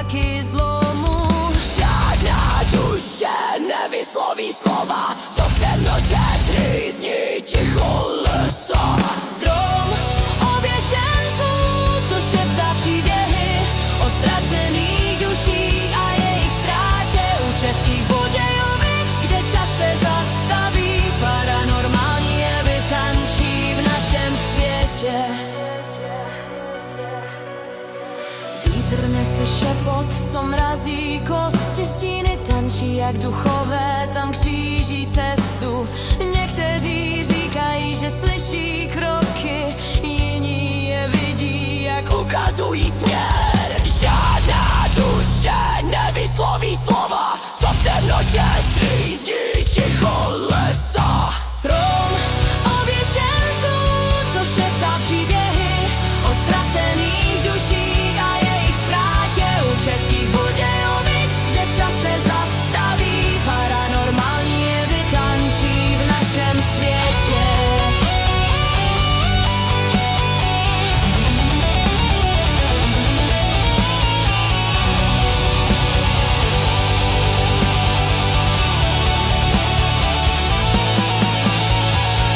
znaky zlomu. Žádná duše nevysloví slova, co v temnotě trýzní ticho lesa. Strom oběšenců, co šeptá příběhy o ztracených duších a jejich ztrátě. U českých Budějovic, kde čas se zastaví, paranormální jevy tančí v našem světě. Vítr nese šepot, co mrazí kosti, stíny tančí jak duchové, tam kříží cestu. Někteří říkají, že slyší kroky, jiní je vidí, jak Ukazují směr. Žádná duše nevysloví slova, co v temnotě trýzní ticho lesa. strom oběšenců, co šeptá příběhy o ztracených duších a jejich ztrátě. U českých Budějovic, kde čas se zastaví, paranormální jevy tančí v našem světě.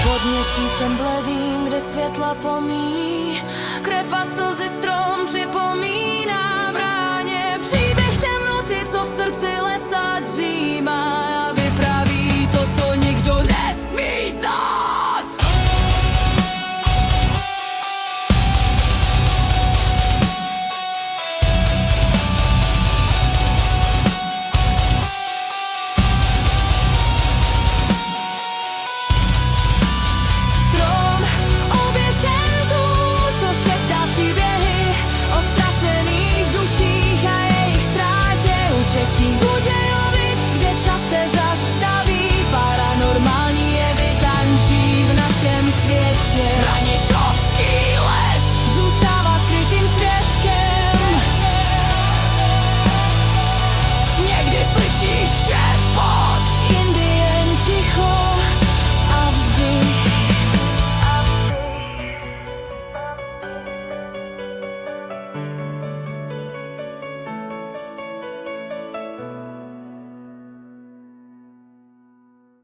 Pod měsícem bledým, kde světla pomíjí, krev a slzy strom připomíná v ráně příběh temnoty, co v srdci